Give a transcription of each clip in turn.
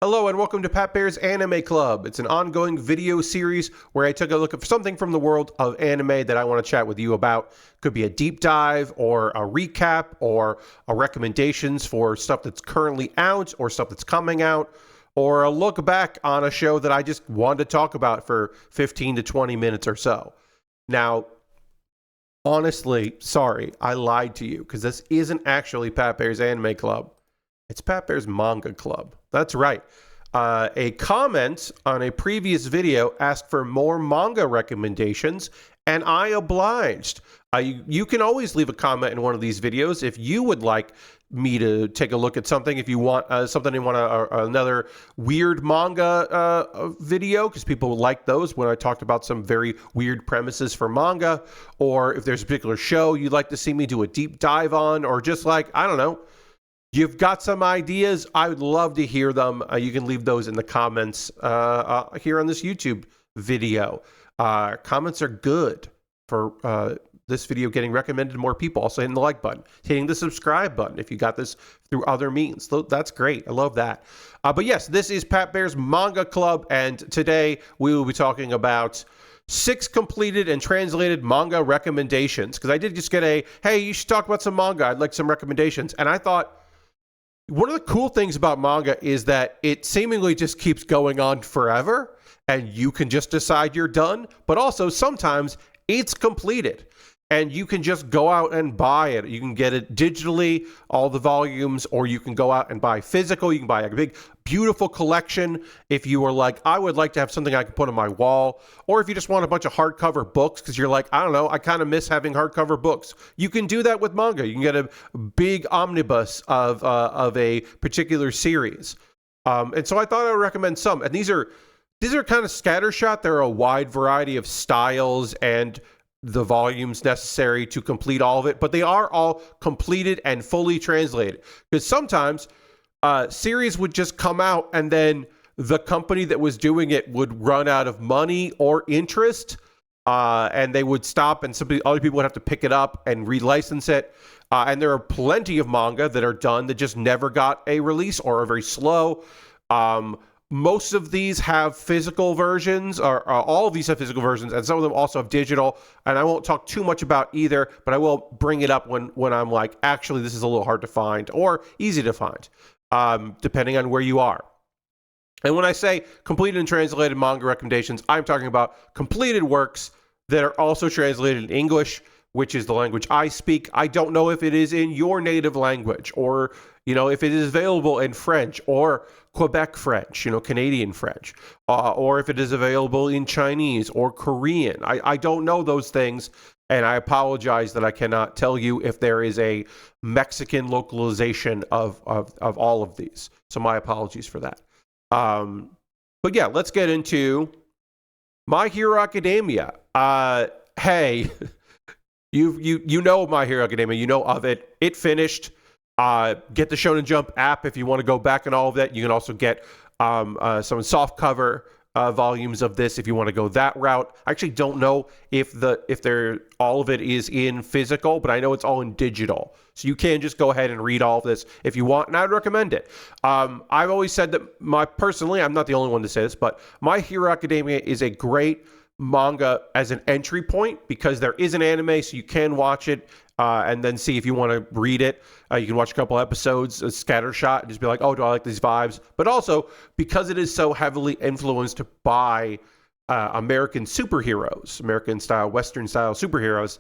Hello and welcome to Pat Baer's Anime Club. It's an ongoing video series where I took a look at something from the world of anime that I want to chat with you about. Could be a deep dive or a recap or a recommendations for stuff that's currently out or stuff that's coming out, or a look back on a show that I just wanted to talk about for 15 to 20 minutes or so. Now, honestly, sorry, I lied to you because this isn't actually Pat Baer's Anime Club. It's Pat Baer's Manga Club. That's right. A comment on a previous video asked for more manga recommendations, and I obliged. You can always leave a comment in one of these videos if you would like me to take a look at something. If you want something, you want another weird manga video, because people like those when I talked about some very weird premises for manga, or if there's a particular show you'd like to see me do a deep dive on, or just like, I don't know, you've got some ideas, I would love to hear them. You can leave those in the comments here on this YouTube video. Comments are good for this video getting recommended to more people. Also hitting the like button, hitting the subscribe button if you got this through other means. That's great. I love that. But yes, this is Pat Baer's Manga Club, and today we will be talking about 6 completed and translated manga recommendations. Because I did just get hey, you should talk about some manga. I'd like some recommendations. And I thought, one of the cool things about manga is that it seemingly just keeps going on forever, and you can just decide you're done, but also sometimes it's completed and you can just go out and buy it. You can get it digitally, all the volumes, or you can go out and buy physical. You can buy a big, beautiful collection if you are like, I would like to have something I can put on my wall, or if you just want a bunch of hardcover books because you're like, I don't know, I kind of miss having hardcover books. You can do that with manga. You can get a big omnibus of a particular series. And so I thought I would recommend some. And these are kind of scattershot. There are a wide variety of styles and the volumes necessary to complete all of it, but they are all completed and fully translated. Because sometimes series would just come out and then the company that was doing it would run out of money or interest, and they would stop, and other people would have to pick it up and relicense it. And there are plenty of manga that are done that just never got a release or are very slow. Most of these have physical versions, or all of these have physical versions, and some of them also have digital. And I won't talk too much about either, but I will bring it up when I'm like, actually, this is a little hard to find or easy to find, depending on where you are. And when I say completed and translated manga recommendations, I'm talking about completed works that are also translated in English, which is the language I speak. I don't know if it is in your native language, or if it is available in French or Quebec French, Canadian French, or if it is available in Chinese or Korean. I don't know those things, and I apologize that I cannot tell you if there is a Mexican localization of all of these. So my apologies for that. But yeah, let's get into My Hero Academia. Hey, you know My Hero Academia, you know of it. It finished. Get the Shonen Jump app if you want to go back and all of that. You can also get some softcover volumes of this if you want to go that route. I actually don't know if all of it is in physical, but I know it's all in digital. So you can just go ahead and read all of this if you want, and I'd recommend it. I've always said that personally, I'm not the only one to say this, but My Hero Academia is a great manga as an entry point because there is an anime, so you can watch it and then see if you want to read it. You can watch a couple episodes, a scattershot, and just be like, oh, do I like these vibes? But also, because it is so heavily influenced by American superheroes, American-style, Western-style superheroes,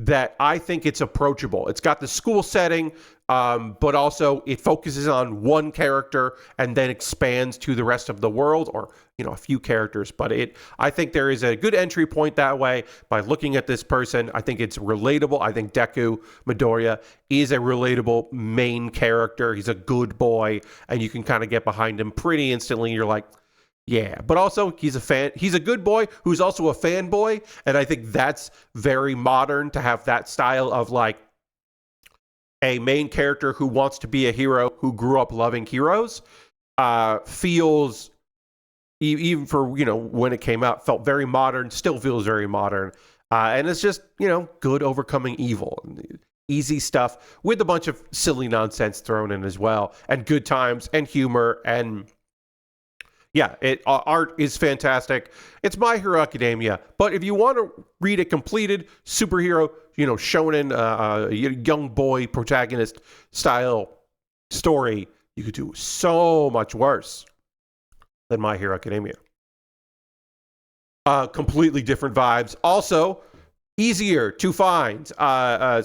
that I think it's approachable. It's got the school setting, but also it focuses on one character and then expands to the rest of the world, or a few characters. But I think there is a good entry point that way by looking at this person. I think it's relatable. I think Deku Midoriya is a relatable main character. He's a good boy, and you can kind of get behind him pretty instantly. You're like, yeah, but also he's a fan. He's a good boy who's also a fanboy, and I think that's very modern to have that style of like a main character who wants to be a hero who grew up loving heroes. Feels, even for when it came out, felt very modern. Still feels very modern, and it's just good overcoming evil. Easy stuff with a bunch of silly nonsense thrown in as well, and good times and humor and Yeah, art is fantastic. It's My Hero Academia, but if you want to read a completed superhero, shonen, young boy protagonist style story, you could do so much worse than My Hero Academia. Completely different vibes. Also, easier to find.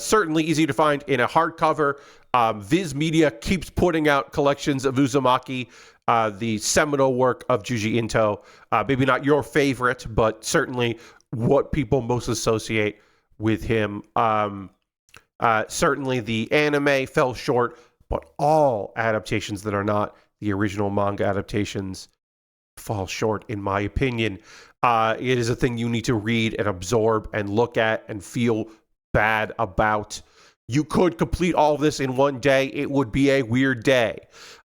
Certainly easy to find in a hardcover. Viz Media keeps putting out collections of Uzumaki, the seminal work of Juji Ito. Maybe not your favorite, but certainly what people most associate with him. Certainly the anime fell short, but all adaptations that are not the original manga adaptations fall short, in my opinion. It is a thing you need to read and absorb and look at and feel bad about. You could complete all of this in one day. It would be a weird day.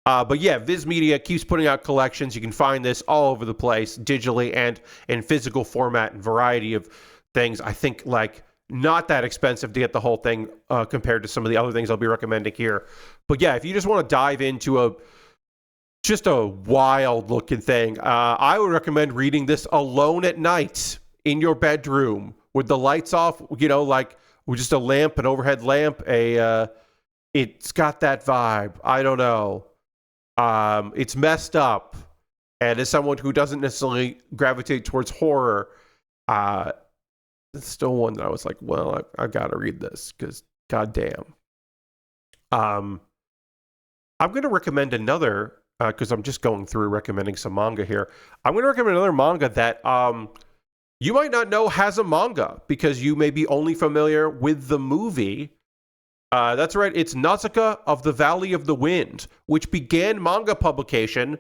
But yeah, Viz Media keeps putting out collections. You can find this all over the place, digitally and in physical format and variety of things. I think not that expensive to get the whole thing compared to some of the other things I'll be recommending here. But yeah, if you just want to dive into just a wild looking thing, I would recommend reading this alone at night in your bedroom with the lights off, with just a lamp, an overhead lamp. It's got that vibe. I don't know. It's messed up. And as someone who doesn't necessarily gravitate towards horror, it's still one that I was like, well, I've got to read this because goddamn. I'm going to recommend another, because I'm just going through recommending some manga here. I'm going to recommend another manga that you might not know has a manga because you may be only familiar with the movie. That's right. It's Nausicaa of the Valley of the Wind, which began manga publication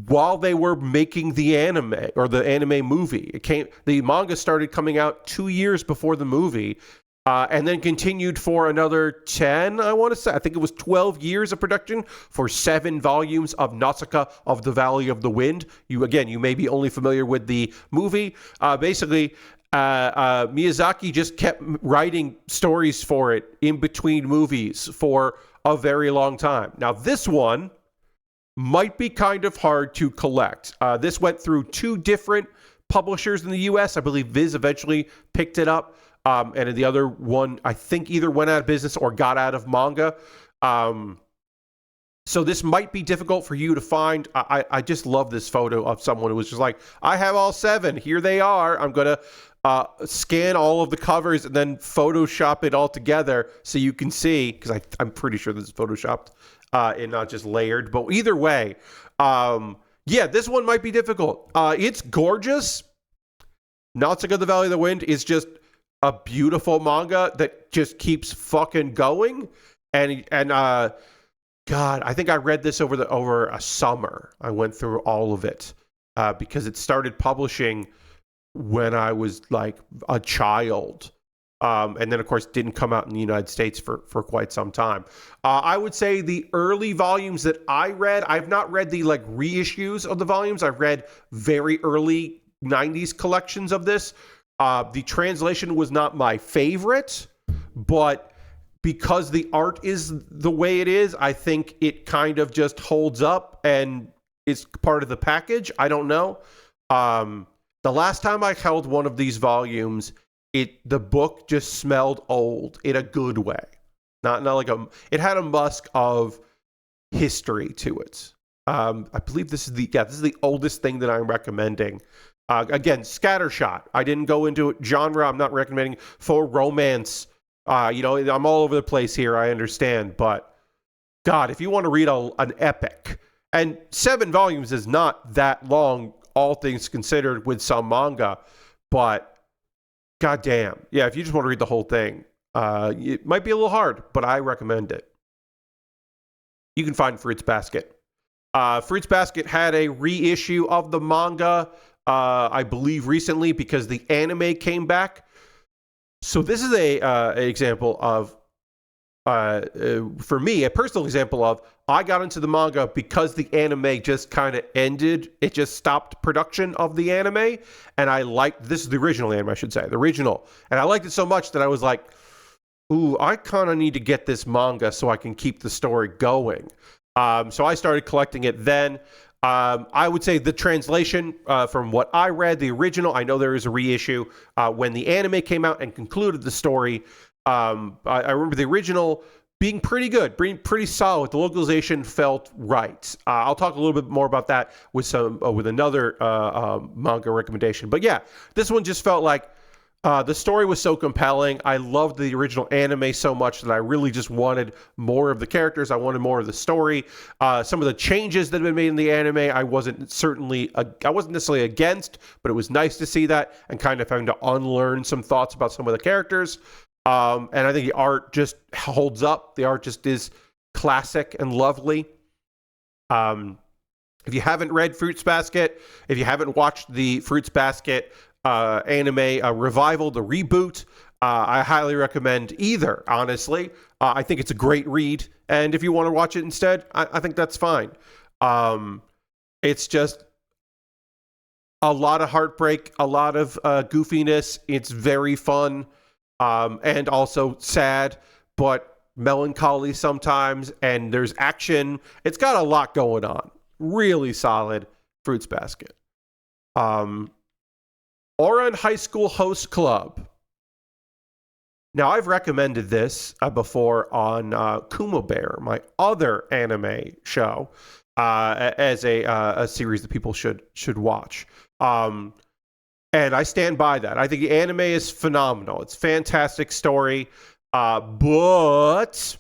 while they were making the anime or the anime movie. The manga started coming out 2 years before the movie. And then continued for another 10, I want to say. I think it was 12 years of production for 7 volumes of Nausicaa of the Valley of the Wind. You may be only familiar with the movie. Basically, Miyazaki just kept writing stories for it in between movies for a very long time. Now, this one might be kind of hard to collect. This went through 2 different publishers in the U.S. I believe Viz eventually picked it up. And the other one, I think, either went out of business or got out of manga. So this might be difficult for you to find. I just love this photo of someone who was just like, I have all 7. Here they are. I'm going to scan all of the covers and then Photoshop it all together so you can see, because I'm pretty sure this is Photoshopped and not just layered. But either way, this one might be difficult. It's gorgeous. Nausicaa of the Valley of the Wind is just a beautiful manga that just keeps fucking going. And God, I think I read this over a summer. I went through all of it because it started publishing when I was like a child. And then, of course, didn't come out in the United States for quite some time. I would say the early volumes that I read, I've not read the reissues of the volumes. I've read very early 90s collections of this. The translation was not my favorite, but because the art is the way it is, I think it kind of just holds up and is part of the package. I don't know. The last time I held one of these volumes, the book just smelled old in a good way. Not like it had a musk of history to it. I believe this is the oldest thing that I'm recommending. Again, scattershot. I didn't go into genre. I'm not recommending for romance. I'm all over the place here. I understand. But God, if you want to read an epic, and 7 volumes is not that long, all things considered, with some manga. But goddamn. Yeah, if you just want to read the whole thing, it might be a little hard, but I recommend it. You can find Fruits Basket. Fruits Basket had a reissue of the manga, I believe recently, because the anime came back. So this is an example of, for me, a personal example of, I got into the manga because the anime just kind of ended. It just stopped production of the anime. And this is the original anime, I should say, the original. And I liked it so much that I was like, ooh, I kind of need to get this manga so I can keep the story going. So I started collecting it then. I would say the translation, from what I read, the original, I know there is a reissue. When the anime came out and concluded the story, I remember the original being pretty good, being pretty solid. The localization felt right. I'll talk a little bit more about that with another manga recommendation. But yeah, this one just felt like the story was so compelling. I loved the original anime so much that I really just wanted more of the characters. I wanted more of the story. Some of the changes that have been made in the anime, I wasn't necessarily against, but it was nice to see that and kind of having to unlearn some thoughts about some of the characters. And I think the art just holds up. The art just is classic and lovely. If you haven't read Fruits Basket, if you haven't watched the Fruits Basket anime revival, the reboot, I highly recommend either, honestly. I think it's a great read, and if you want to watch it instead, I think that's fine. It's just a lot of heartbreak, a lot of goofiness. It's very fun, and also sad, but melancholy sometimes, and there's action. It's got a lot going on. Really solid Fruits Basket. Ouran High School Host Club. Now, I've recommended this before on Baer, my other anime show, as a series that people should watch. And I stand by that. I think the anime is phenomenal. It's a fantastic story, but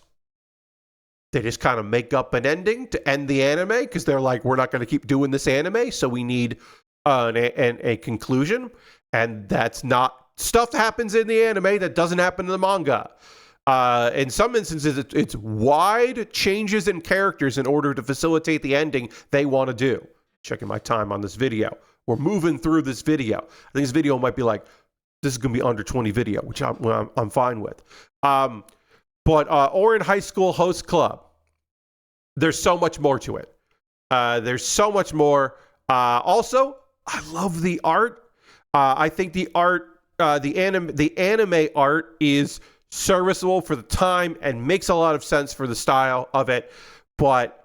they just kind of make up an ending to end the anime because they're like, we're not going to keep doing this anime, so we need a conclusion. And that's not stuff that happens in the anime that doesn't happen in the manga. In some instances, it's wide changes in characters in order to facilitate the ending they want to do. Checking my time on this video. We're moving through this video. I think this video might be like, this is going to be under 20 video, which I'm fine with. But Ouran High School Host Club, there's so much more to it. There's so much more. Also, I love the art. I think the art, the anime art is serviceable for the time and makes a lot of sense for the style of it. But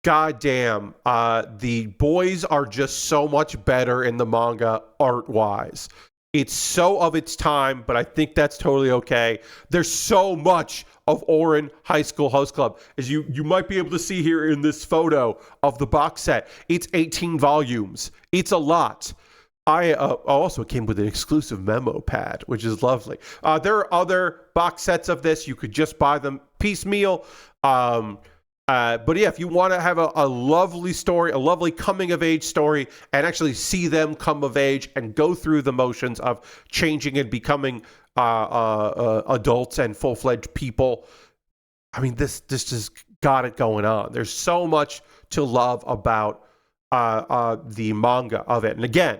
goddamn, the boys are just so much better in the manga art-wise. It's so of its time, but I think that's totally okay. There's so much of Ouran High School Host Club, as you might be able to see here in this photo of the box set. It's 18 volumes. It's a lot. I also came with an exclusive memo pad, which is lovely. There are other box sets of this. You could just buy them piecemeal. But yeah, if you want to have a lovely story, a lovely coming-of-age story, and actually see them come of age and go through the motions of changing and becoming adults and full-fledged people, I mean, this just got it going on. There's so much to love about the manga of it. And again,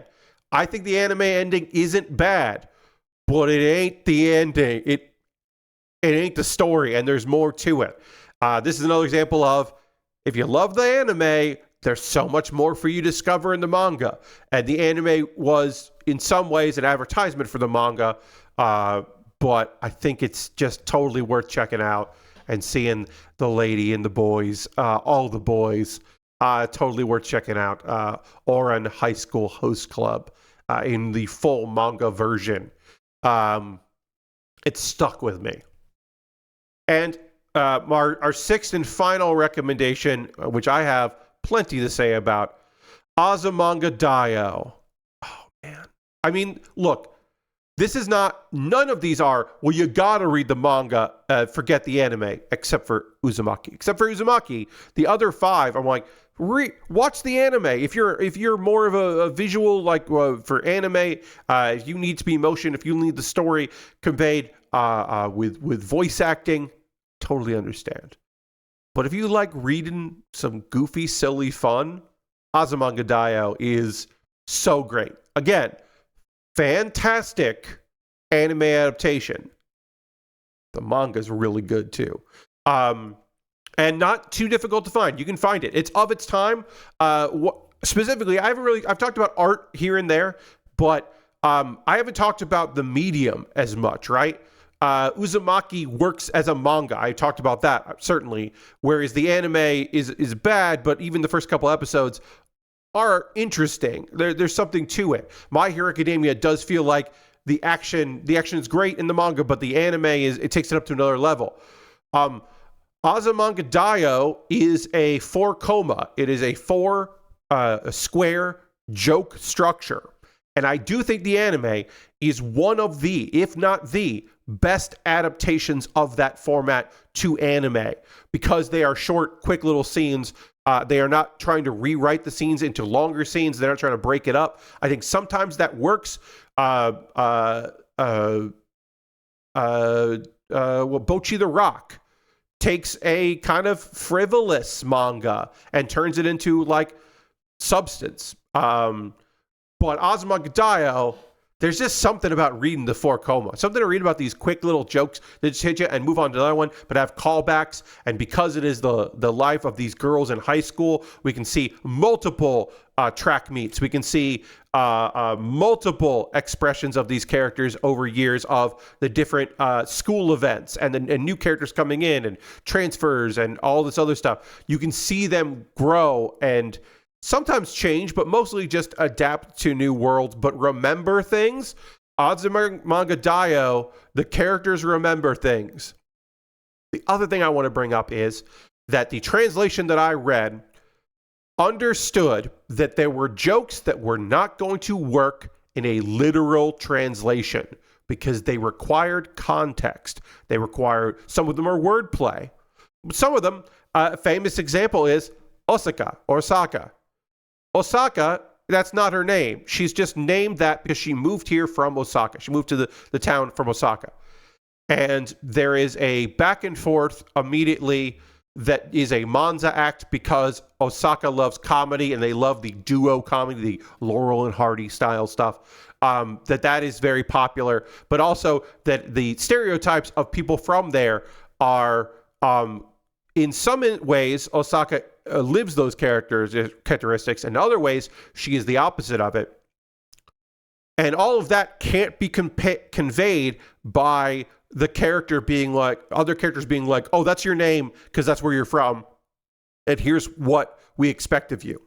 I think the anime ending isn't bad, but it ain't the ending. It ain't the story, and there's more to it. This is another example of, if you love the anime, there's so much more for you to discover in the manga. And the anime was, in some ways, an advertisement for the manga, but I think it's just totally worth checking out and seeing the lady and the boys, all the boys. Totally worth checking out. Ouran High School Host Club in the full manga version. It stuck with me. And our sixth and final recommendation, which I have plenty to say about, Azumanga Daioh. Oh, man. I mean, look, this is not, none of these are, well, you gotta read the manga, forget the anime, except for Uzumaki. Except for Uzumaki, the other five, I'm like, watch the anime. If you're more of a visual, like for anime, if you need to be emotion, if you need the story conveyed with voice acting, totally understand. But if you like reading some goofy, silly fun, Azumanga Daioh is so great. Again, fantastic anime adaptation. The manga's really good too. And not too difficult to find. You can find it. It's of its time. Specifically, I've talked about art here and there, but I haven't talked about the medium as much, right? Uzumaki works as a manga. I talked about that, certainly. Whereas the anime is bad, but even the first couple episodes are interesting. There's something to it. My Hero Academia does feel like the action is great in the manga, but the anime it takes it up to another level. Azumanga Daioh is a 4 It is a 4 square joke structure. And I do think the anime is one of the, if not the, best adaptations of that format to anime, because they are short, quick little scenes. They are not trying to rewrite the scenes into longer scenes. They're not trying to break it up. I think sometimes that works. Well, Bocchi the Rock takes a kind of frivolous manga and turns it into like substance. But Azumanga Daioh, there's just something about reading the 4 something to read about these quick little jokes that just hit you and move on to another one, but have callbacks. And because it is the life of these girls in high school, we can see multiple track meets. We can see multiple expressions of these characters over years of the different school events and new characters coming in and transfers and all this other stuff. You can see them grow and sometimes change, but mostly just adapt to new worlds, but remember things. Azumanga Daioh, the characters remember things. The other thing I want to bring up is that the translation that I read understood that there were jokes that were not going to work in a literal translation because they required context. They required, some of them are wordplay. Some of them, a famous example is Osaka. Osaka, that's not her name. She's just named that because she moved here from Osaka. She moved to the town from Osaka. And there is a back and forth immediately that is a Manza act because Osaka loves comedy and they love the duo comedy, the Laurel and Hardy style stuff. That is very popular, but also that the stereotypes of people from there are, in some ways, Osaka lives those characteristics. In other ways, she is the opposite of it. And all of that can't be conveyed by the character being like, other characters being like, oh, that's your name because that's where you're from. And here's what we expect of you.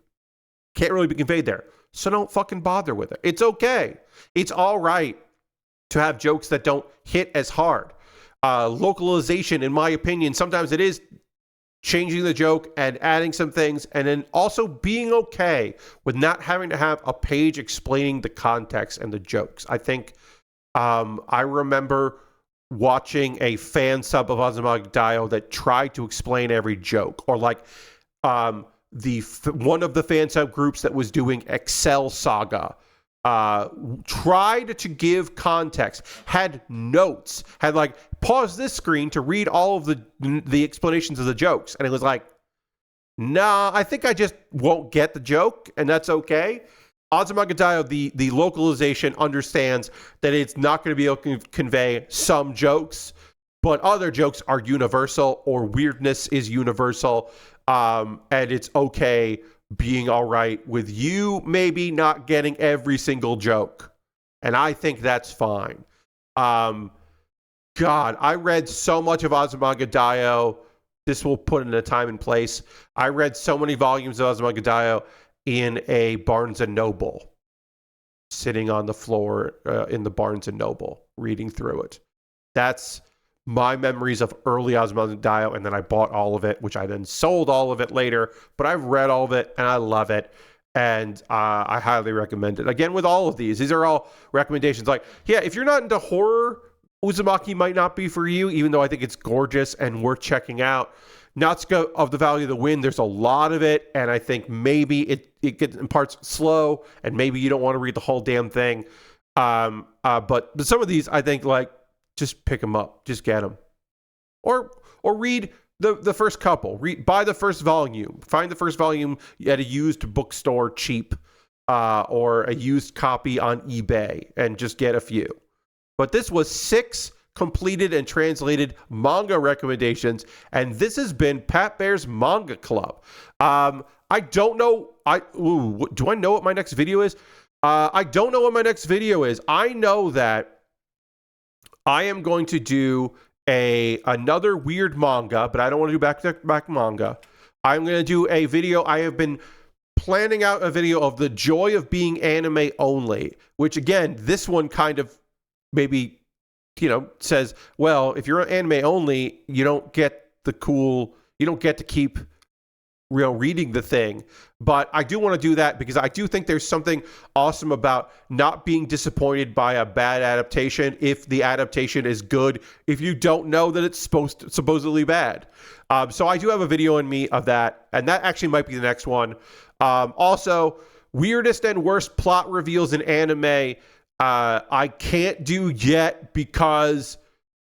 Can't really be conveyed there. So don't fucking bother with it. It's okay. It's all right to have jokes that don't hit as hard. Localization, in my opinion, sometimes it is changing the joke and adding some things, and then also being okay with not having to have a page explaining the context and the jokes. I think I remember watching a fan sub of Azumanga Daioh that tried to explain every joke, or like one of the fan sub groups that was doing Excel Saga tried to give context, had notes, had like pause this screen to read all of the explanations of the jokes, and it was like, nah, I think I just won't get the joke, and that's okay. Azumanga Daioh, the localization understands that it's not going to be able to convey some jokes, but other jokes are universal, or weirdness is universal, and it's okay being all right with you maybe not getting every single joke. And I think that's fine. God, I read so much of Azumanga Daioh. This will put in a time and place. I read so many volumes of Azumanga Daioh in a Barnes & Noble, sitting on the floor in the Barnes & Noble, reading through it. That's my memories of early Azumanga Daioh, and then I bought all of it, which I then sold all of it later. But I've read all of it, and I love it, and I highly recommend it. Again, with all of these are all recommendations. Like, yeah, if you're not into horror, Uzumaki might not be for you, even though I think it's gorgeous and worth checking out. Natsuka of the Valley of the Wind, there's a lot of it, and I think maybe it gets in parts slow, and maybe you don't want to read the whole damn thing. But some of these, I think, like, just pick them up, just get them, or read the first couple. Buy the first volume. Find the first volume at a used bookstore cheap, or a used copy on eBay, and just get a few. But this was 6 completed and translated manga recommendations, and this has been Pat Baer's Manga Club. I don't know. Do I know what my next video is? I don't know what my next video is. I know that I am going to do another weird manga, but I don't want to do back-to-back manga. I'm going to do a video. I have been planning out a video of the joy of being anime only, which again, this one kind of maybe, says, well, if you're anime only, you don't get to keep reading the thing. But I do want to do that because I do think there's something awesome about not being disappointed by a bad adaptation if the adaptation is good, if you don't know that it's supposedly bad. So I do have a video in me of that, and that actually might be the next one. Also, weirdest and worst plot reveals in anime. I can't do yet because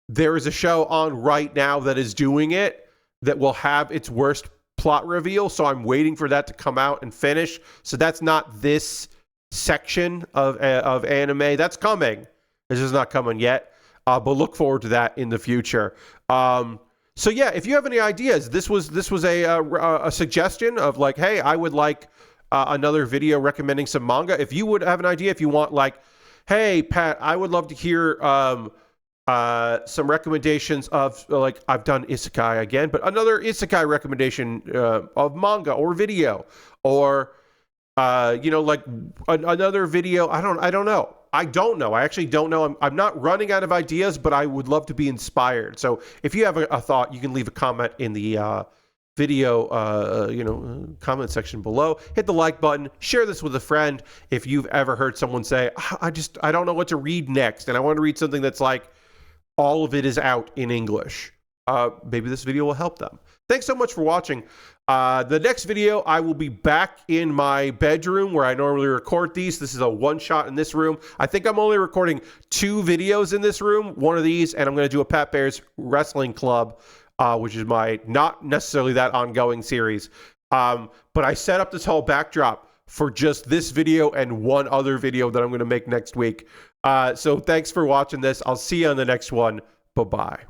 there is a show on right now that is doing it that will have its worst plot reveal, so I'm waiting for that to come out and finish. So that's not this section of anime. That's coming. This is not coming yet, but look forward to that in the future. So yeah, if you have any ideas, this was a suggestion of like, hey, I would like another video recommending some manga. If you would have an idea, if you want like, hey Pat, I would love to hear some recommendations of, like, I've done isekai again, but another isekai recommendation of manga or video, or like another video. I don't know. I actually don't know. I'm not running out of ideas, but I would love to be inspired. So if you have a thought, you can leave a comment in the video comment section below. Hit the like button, share this with a friend. If you've ever heard someone say, I don't know what to read next, and I want to read something that's like all of it is out in English, maybe this video will help them. Thanks so much for watching. The next video, I will be back in my bedroom where I normally record these. This is a one shot in this room. I think I'm only recording 2 videos in this room, one of these, and I'm going to do a Pat Baer's Wrestling Club, which is my not necessarily that ongoing series. But I set up this whole backdrop for just this video and one other video that I'm going to make next week. So thanks for watching this. I'll see you on the next one. Bye-bye.